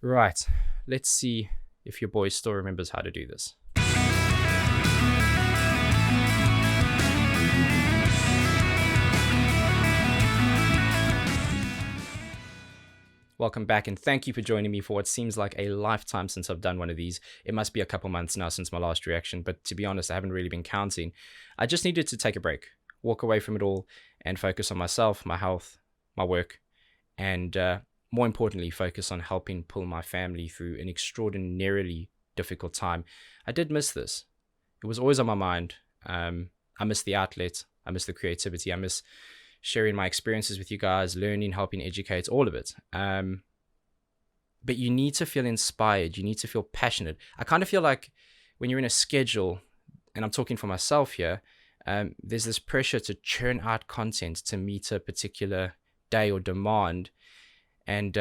Right, let's see if your boy still remembers how to do this. Welcome back, and thank you for joining me for what seems like a lifetime since I've done one of these. It must be a couple months now since my last reaction, but to be honest, I haven't really been counting. I just needed to take a break, walk away from it all, and focus on myself, my health, my work, and more importantly, focus on helping pull my family through an extraordinarily difficult time. I did miss this. It was always on my mind. I miss the outlet. I miss the creativity. I miss sharing my experiences with you guys, learning, helping educate, all of it. But you need to feel inspired. You need to feel passionate. I kind of feel like when you're in a schedule, and I'm talking for myself here, there's this pressure to churn out content to meet a particular day or demand. And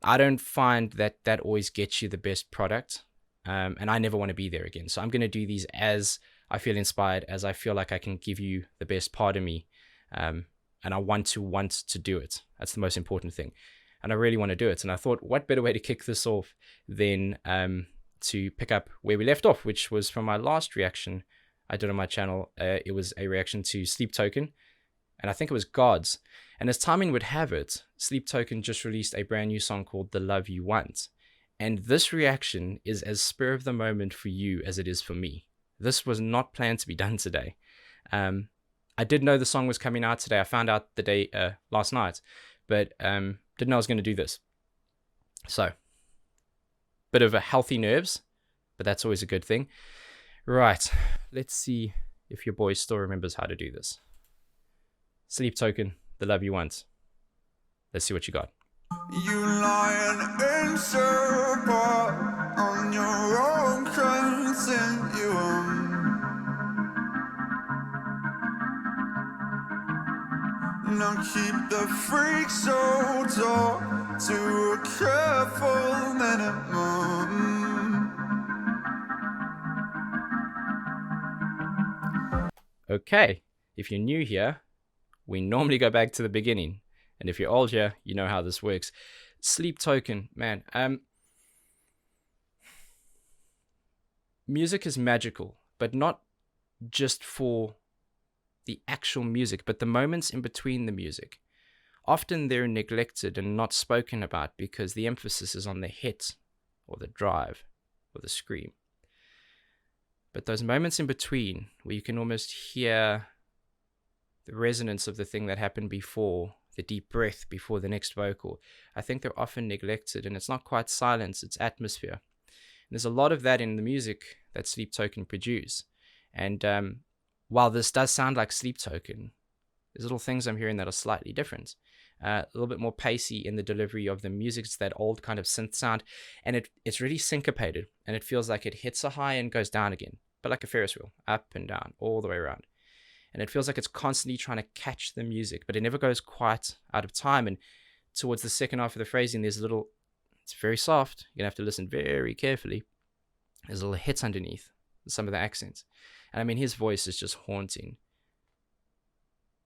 I don't find that always gets you the best product. And I never want to be there again. So I'm going to do these as I feel inspired, as I feel like I can give you the best part of me. And I want to do it. That's the most important thing. And I really want to do it. And I thought, what better way to kick this off than to pick up where we left off, which was from my last reaction I did on my channel. It was a reaction to Sleep Token, and I think it was Gods. And as timing would have it, Sleep Token just released a brand new song called The Love You Want. And this reaction is as spur of the moment for you as it is for me. This was not planned to be done today. I did know the song was coming out today. I found out the day last night, but didn't know I was going to do this. So, bit of a healthy nerves, but that's always a good thing. Right, let's see if your boy still remembers how to do this. Sleep Token, The Love You Want. Let's see what you got. You lying in circle on your own continuum. Now keep the freak show talk to a careful minimum. Okay, if you're new here, we normally go back to the beginning. And if you're old here, you know how this works. Sleep Token, man. Music is magical, but not just for the actual music, but the moments in between the music. Often they're neglected and not spoken about because the emphasis is on the hit or the drive or the scream. But those moments in between where you can almost hear the resonance of the thing that happened before, the deep breath before the next vocal, I think they're often neglected, and it's not quite silence, it's atmosphere. And there's a lot of that in the music that Sleep Token produce. And while this does sound like Sleep Token, there's little things I'm hearing that are slightly different. A little bit more pacey in the delivery of the music. It's that old kind of synth sound, and it's really syncopated, and it feels like it hits a high and goes down again, but like a Ferris wheel, up and down, all the way around. And it feels like it's constantly trying to catch the music, but it never goes quite out of time. And towards the second half of the phrasing, there's a little, it's very soft. You're going to have to listen very carefully. There's a little hit underneath some of the accents. And I mean, his voice is just haunting.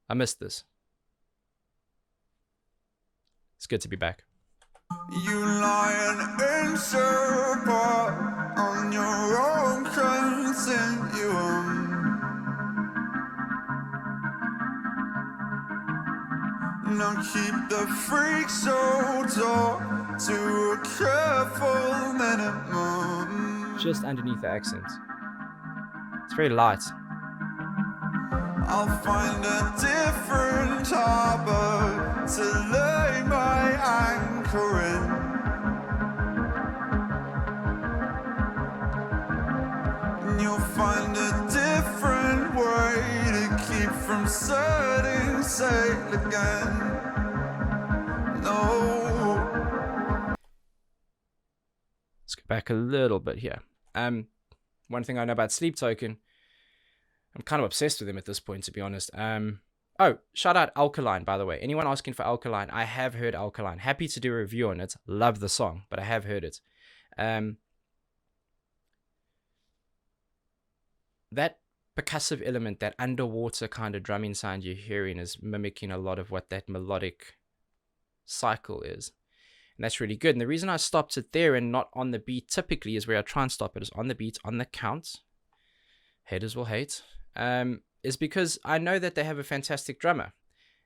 I missed this. It's good to be back. You lying in circle on your own continuum. Now keep the freak show talk to a careful minimum. Just underneath the accents. It's very light. I'll find a different harbor to lay my anchor in. And you'll find a different way to keep from setting sail again. No. Let's go back a little bit here. One thing I know about Sleep Token, I'm kind of obsessed with him at this point, to be honest. Oh, shout out Alkaline, by the way. Anyone asking for Alkaline? I have heard Alkaline. Happy to do a review on it. Love the song, but I have heard it. That percussive element, that underwater kind of drumming sound you're hearing is mimicking a lot of what that melodic cycle is. And that's really good. And the reason I stopped it there and not on the beat typically is where I try and stop it is on the beat, on the count. Haters will hate. Is because I know that they have a fantastic drummer.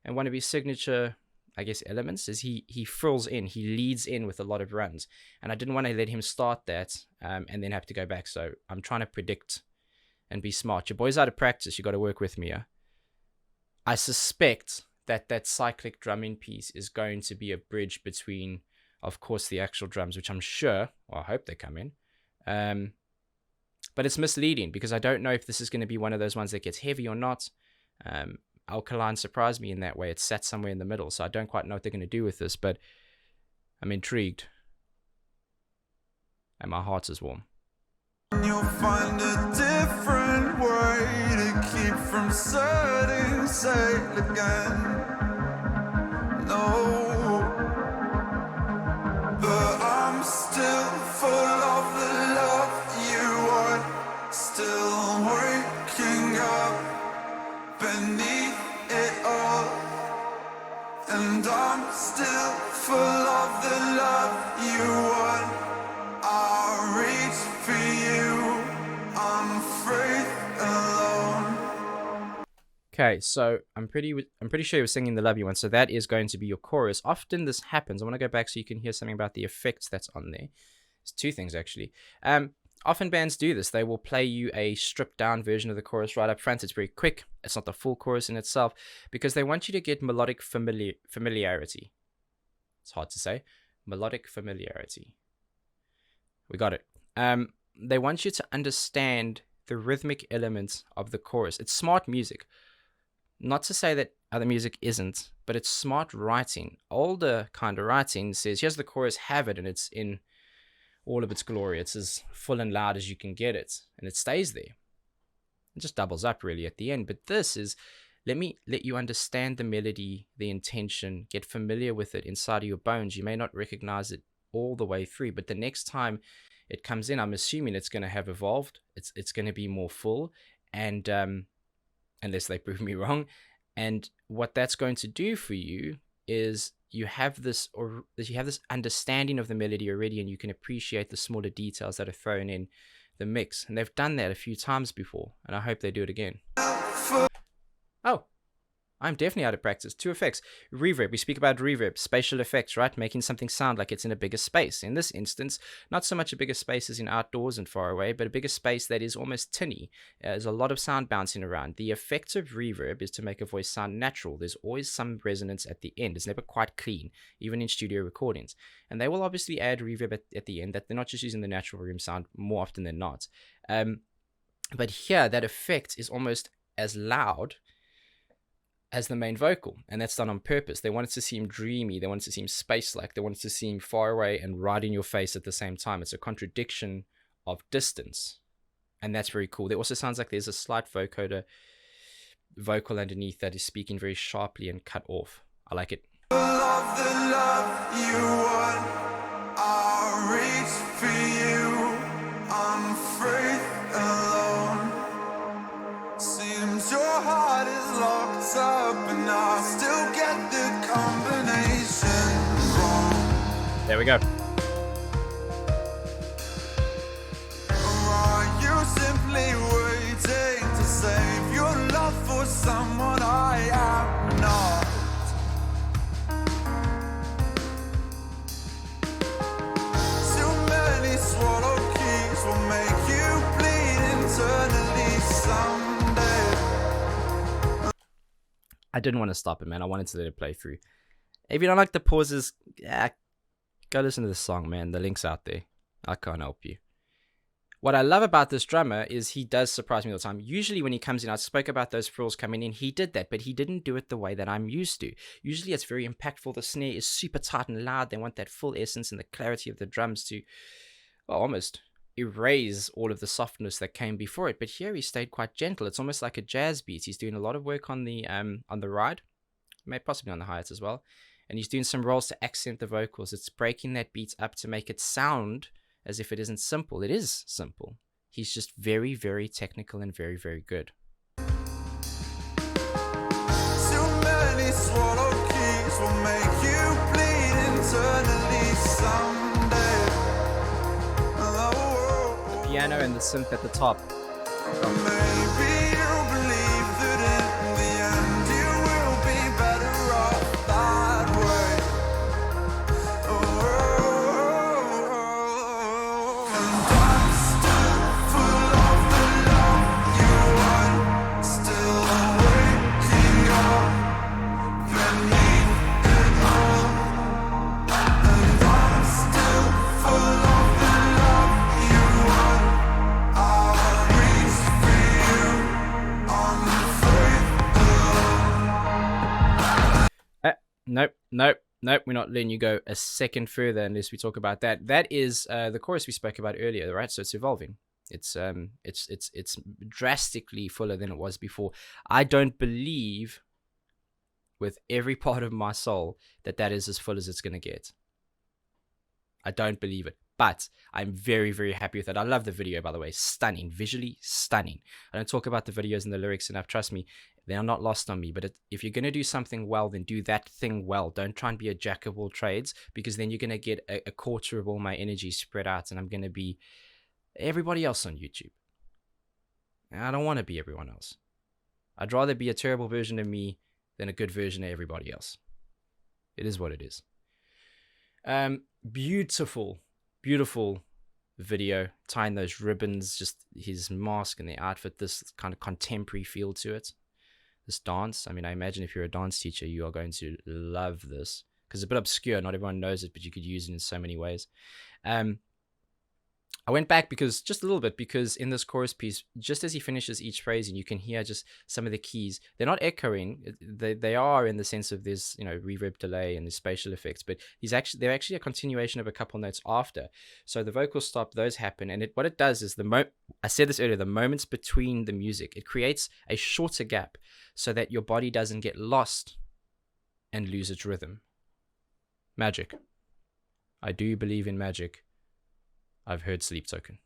And one of his signature, I guess, elements is he frills in. He leads in with a lot of runs. And I didn't want to let him start that and then have to go back. So I'm trying to predict and be smart. Your boy's out of practice. You got to work with me. Yeah? I suspect that cyclic drumming piece is going to be a bridge between, of course, the actual drums, which I'm sure, well, I hope they come in. But it's misleading because I don't know if this is going to be one of those ones that gets heavy or not. Alkaline surprised me in that way. It's sat somewhere in the middle, so I don't quite know what they're going to do with this, but I'm intrigued. And my heart is warm. You'll find a different way to keep from setting sail again. No, but I'm still full of the love you want. Still waking up beneath it all, and I'm still full of the love you want. I'll reach for you, unafraid, alone. Okay, so I'm pretty sure you were singing the love you one, so that is going to be your chorus. Often this happens. I want to go back so you can hear something about the effects that's on there. There's two things actually. Often bands do this. They will play you a stripped down version of the chorus right up front. It's very quick. It's not the full chorus in itself because they want you to get melodic familiarity. It's hard to say. Melodic familiarity. We got it. They want you to understand the rhythmic elements of the chorus. It's smart music. Not to say that other music isn't, but it's smart writing. Older kind of writing says, here's the chorus, have it, and it's in all of its glory. It's as full and loud as you can get it, and it stays there. It just doubles up really at the end. But this is, let me let you understand the melody, the intention, get familiar with it inside of your bones. You may not recognize it all the way through, but the next time it comes in, I'm assuming it's going to have evolved. It's going to be more full, and unless they prove me wrong. And what that's going to do for you is you have this understanding of the melody already, and you can appreciate the smaller details that are thrown in the mix. And they've done that a few times before, and I hope they do it again. Oh, I'm definitely out of practice. Two effects. Reverb. We speak about reverb, spatial effects, right? Making something sound like it's in a bigger space. In this instance, not so much a bigger space as in outdoors and far away, but a bigger space that is almost tinny. There's a lot of sound bouncing around. The effect of reverb is to make a voice sound natural. There's always some resonance at the end. It's never quite clean, even in studio recordings. And they will obviously add reverb at the end, that they're not just using the natural room sound more often than not. But here, that effect is almost as loud as the main vocal, and that's done on purpose. They want it to seem dreamy, they want it to seem space-like, they want it to seem far away and right in your face at the same time. It's a contradiction of distance, and that's very cool. It also sounds like there's a slight vocoder vocal underneath that is speaking very sharply and cut off. I like it. Love the love you want, I'll reach for you, unafraid, alone. Seems your heart is locked up, and I still get the combination wrong. There we go. Or are you simply waiting to save your love for someone I am not? Too many swallowed keys will make you bleed internally someday. I didn't want to stop it, man. I wanted to let it play through. If you don't like the pauses, go listen to this song, man. The link's out there. I can't help you. What I love about this drummer is he does surprise me all the time. Usually when he comes in, I spoke about those frills coming in. He did that, but he didn't do it the way that I'm used to. Usually it's very impactful. The snare is super tight and loud. They want that full essence and the clarity of the drums to, well, almost erase all of the softness that came before it. But here he stayed quite gentle. It's almost like a jazz beat. He's doing a lot of work on the ride, maybe possibly on the hi-hats as well, and he's doing some rolls to accent the vocals. It's breaking that beat up to make it sound as if it isn't simple. It is simple. He's just very, very technical and very, very good. Too many swallowed keys will make you bleed eternally someday. Oh, Piano and the synth at the top. maybe you believe that in the end you will be better off that way. And I'm still full of the love you want, still waking up beneath it all. And I'm still full of the love you want. I'll reach for you on the faith. Nope. We're not letting you go a second further unless we talk about that. That is the chorus we spoke about earlier, right? So it's evolving. It's drastically fuller than it was before. I don't believe with every part of my soul that is as full as it's going to get. I don't believe it. But I'm very, very happy with it. I love the video, by the way. Stunning. Visually stunning. I don't talk about the videos and the lyrics enough. Trust me, they are not lost on me. But if you're going to do something well, then do that thing well. Don't try and be a jack of all trades, because then you're going to get a quarter of all my energy spread out, and I'm going to be everybody else on YouTube. And I don't want to be everyone else. I'd rather be a terrible version of me than a good version of everybody else. It is what it is. Beautiful video, tying those ribbons, just his mask and the outfit, this kind of contemporary feel to it. This dance, I mean, I imagine if you're a dance teacher, you are going to love this, because it's a bit obscure, not everyone knows it, but you could use it in so many ways. I went back just a little bit, because in this chorus piece, just as he finishes each phrase, and you can hear just some of the keys, they're not echoing. They are, in the sense of there's, reverb delay and the spatial effects, but they're actually a continuation of a couple notes after. So the vocals stop, those happen, and what it does is I said this earlier, the moments between the music, it creates a shorter gap so that your body doesn't get lost and lose its rhythm. Magic. I do believe in magic. I've heard Sleep Token.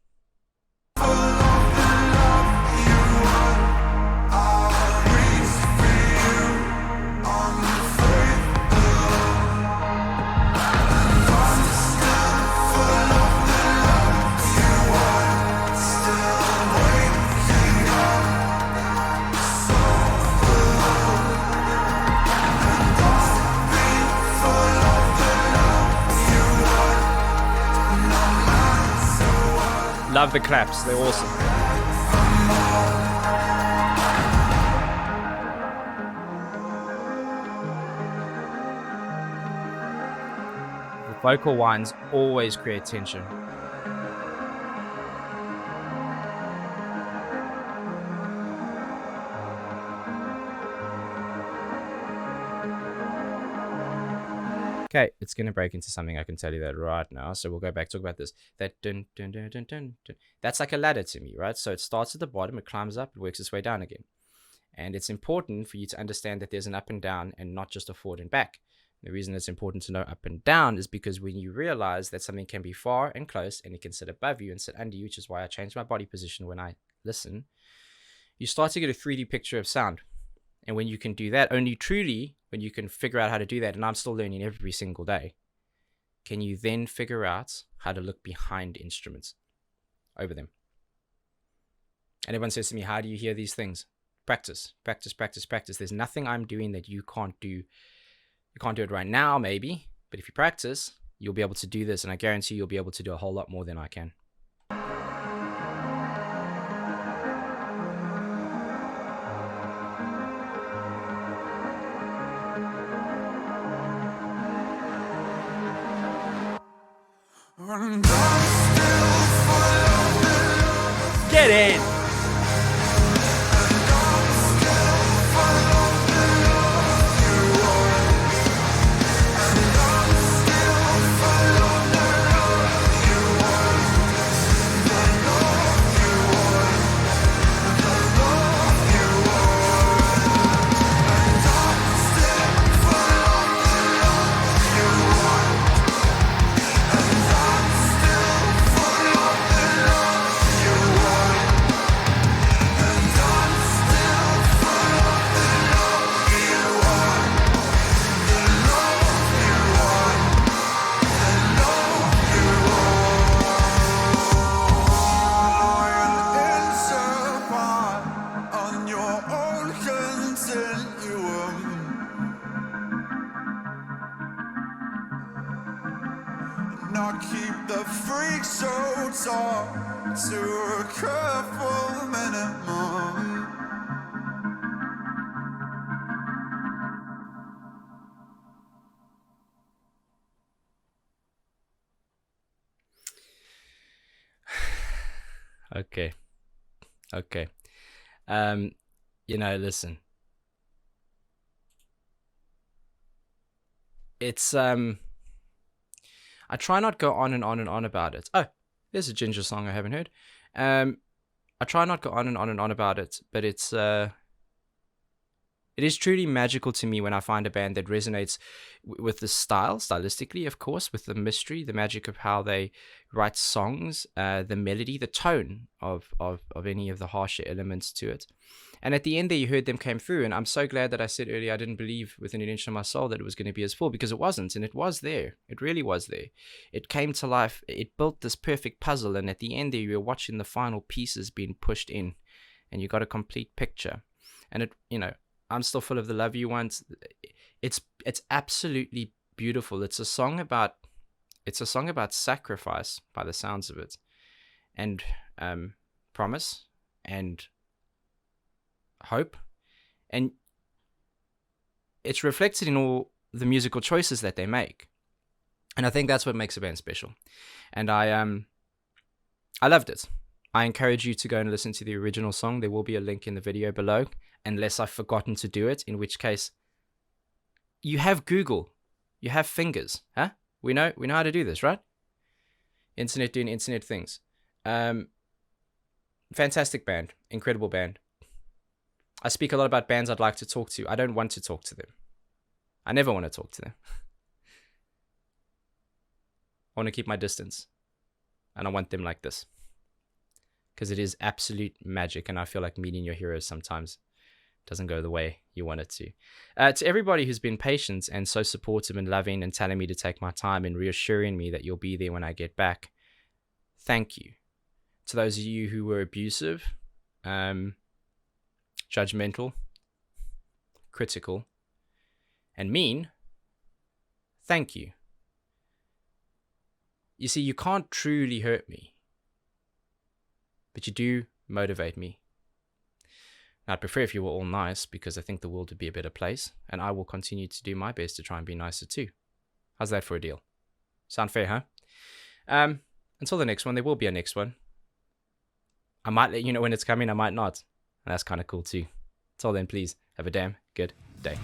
Love the claps, they're awesome. The vocal lines always create tension. Okay, it's going to break into something, I can tell you that right now. So we'll go back, talk about this. That dun, dun, dun, dun, dun, dun. That's like a ladder to me, right? So it starts at the bottom, it climbs up, it works its way down again. And it's important for you to understand that there's an up and down and not just a forward and back. The reason it's important to know up and down is because when you realize that something can be far and close, and it can sit above you and sit under you, which is why I change my body position when I listen, you start to get a 3D picture of sound. And when you can do that, only truly when you can figure out how to do that, and I'm still learning every single day, can you then figure out how to look behind instruments, over them. And everyone says to me, how do you hear these things? Practice. There's nothing I'm doing that you can't do. You can't do it right now, maybe, but if you practice, you'll be able to do this, and I guarantee you'll be able to do a whole lot more than I can. Get in! keep the freak show talk to a careful minimum. Okay. Listen. It's I try not go on and on and on about it. Oh, there's a Ginger song I haven't heard. I try not go on and on and on about it, but it is truly magical to me when I find a band that resonates with the style, stylistically, of course, with the mystery, the magic of how they write songs, the melody, the tone of any of the harsher elements to it. And at the end there, you heard them came through. And I'm so glad that I said earlier I didn't believe within an inch of my soul that it was going to be as full, because it wasn't. And it was there. It really was there. It came to life. It built this perfect puzzle. And at the end there, you were watching the final pieces being pushed in. And you got a complete picture. And I'm still full of the love you want. It's absolutely beautiful. It's a song about sacrifice by the sounds of it, and promise and hope, and it's reflected in all the musical choices that they make. And I think that's what makes a band special. And I loved it. I encourage you to go and listen to the original song. There will be a link in the video below, unless I've forgotten to do it, in which case you have Google, you have fingers, huh? We know how to do this, right? Internet doing internet things. Fantastic band, incredible band. I speak a lot about bands I'd like to talk to. I don't want to talk to them. I never want to talk to them. I want to keep my distance, and I want them like this, because it is absolute magic, and I feel like meeting your heroes sometimes doesn't go the way you want it to. To everybody who's been patient and so supportive and loving and telling me to take my time and reassuring me that you'll be there when I get back, thank you. To those of you who were abusive, judgmental, critical, and mean, thank you. You see, you can't truly hurt me, but you do motivate me. I'd prefer if you were all nice, because I think the world would be a better place, and I will continue to do my best to try and be nicer too. How's that for a deal? Sound fair, huh? Until the next one, there will be a next one. I might let you know when it's coming, I might not. And that's kind of cool too. Until then, please have a damn good day.